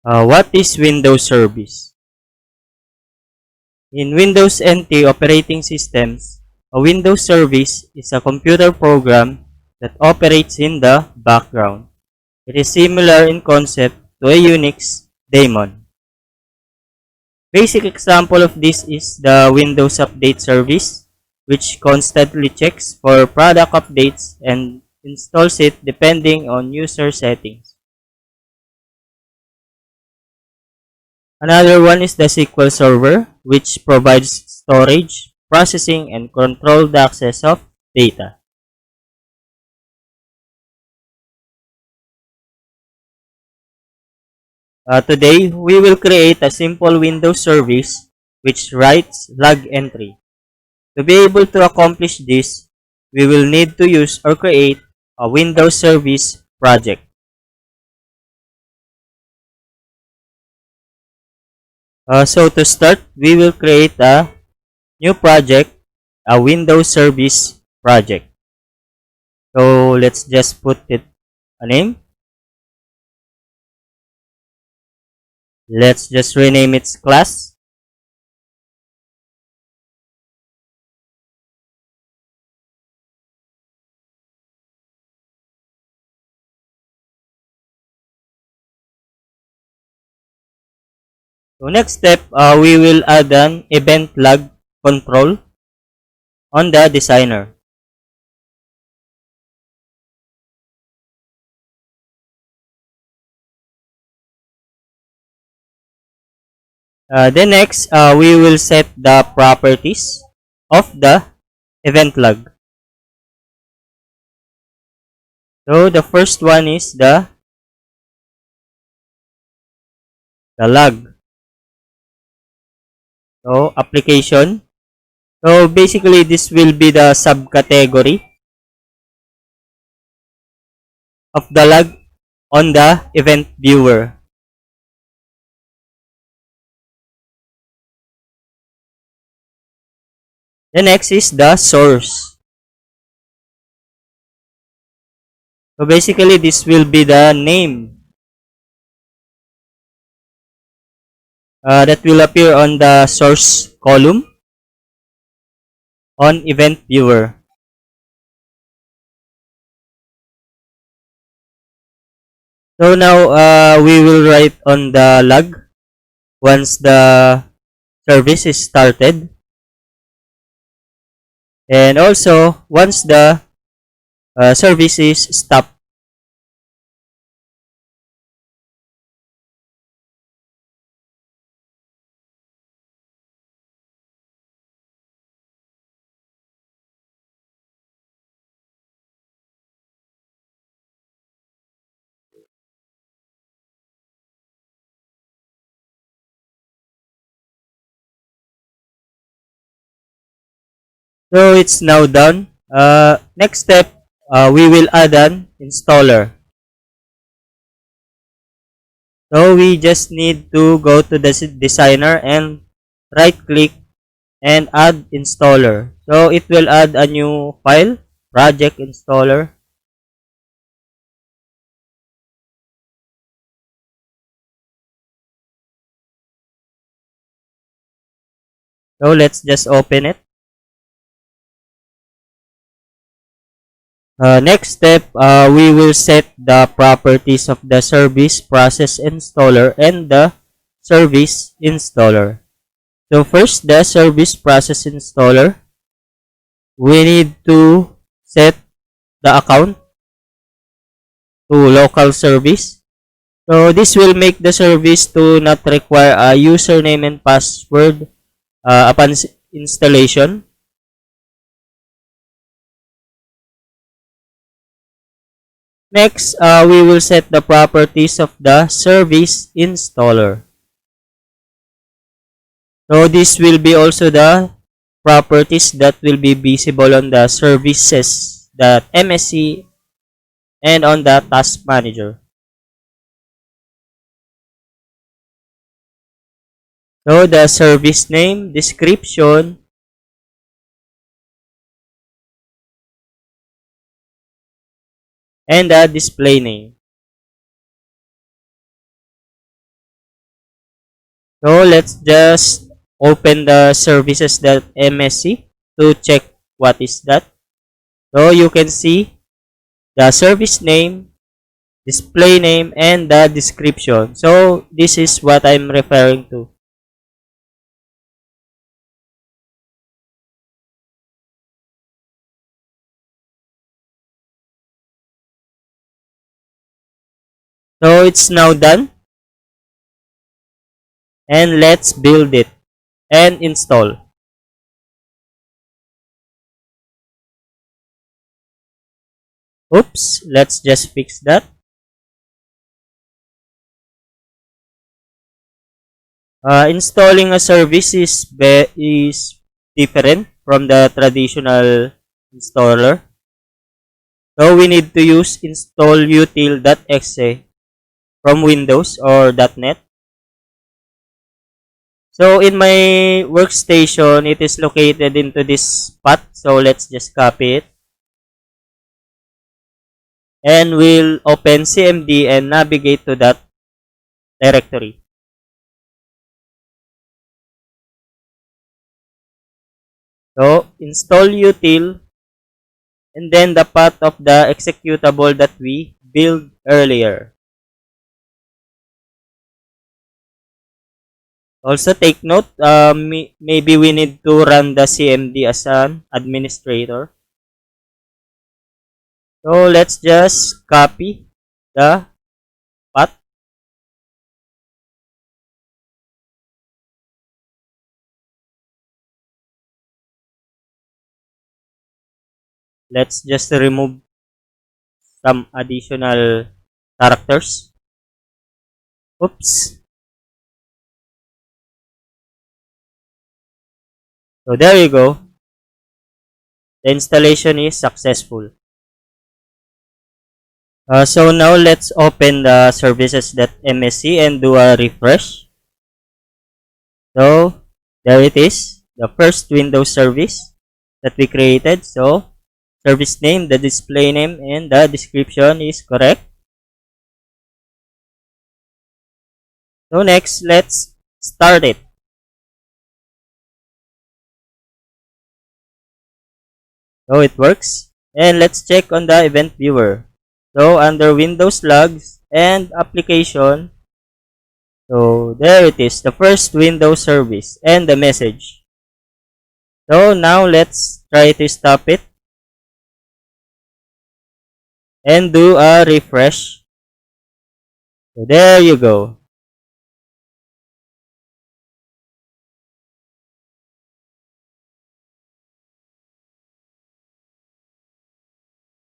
What is Windows Service? In Windows NT operating systems, a Windows service is a computer program that operates in the background. It is similar in concept to a Unix daemon. Basic example of this is the Windows Update service, which constantly checks for product updates and installs it depending on user settings. Another one is the SQL Server, which provides storage, processing, and controlled access of data. Today, we will create a simple Windows service which writes log entry. To be able to accomplish this, we will need to use or create a Windows service project. So to start, we will create a new project, a Windows service project. So let's just put it a name. Let's just rename its class. So next step, we will add an event log control on the designer. Then next, we will set the properties of the event log. So the first one is the log. So application. So basically this will be the subcategory of the log on the event viewer. The next is the source. So basically this will be the name that will appear on the source column on event viewer. So now we will write on the log once the service is started, and also once the service is stopped. So it's now done. Next step, we will add an installer. So we just need to go to the designer and right click and add installer. So it will add a new file, project installer. So let's just open it. Next step, we will set the properties of the service process installer and the service installer. So first, the service process installer. We need to set the account to local service. So this will make the service to not require a username and password upon installation. Next, we will set the properties of the service installer. So this will be also the properties that will be visible on the services.msc and on the task manager. So the service name, description, and the display name. So let's just open the services.msc to check what is that. So you can see the service name, display name, and the description. So this is what I'm referring to. So it's now done, and let's build it and install. Oops, let's just fix that. Installing a service is different from the traditional installer. So we need to use InstallUtil.exe from Windows or .NET. So in my workstation, it is located into this path. So let's just copy it. And we'll open CMD and navigate to that directory. So install util and then the path of the executable that we built earlier. Also take note, maybe we need to run the CMD as an administrator. So let's just copy the path. Let's just remove some additional characters. Oops. So there you go. The installation is successful. So now let's open the services.msc and do a refresh. So there it is, the first Windows service that we created. So service name, the display name, and the description is correct. So next, let's start it. So it works. And let's check on the event viewer. So under Windows logs and application, so there it is, the first Windows service and the message. So now let's try to stop it and do a refresh. So there you go.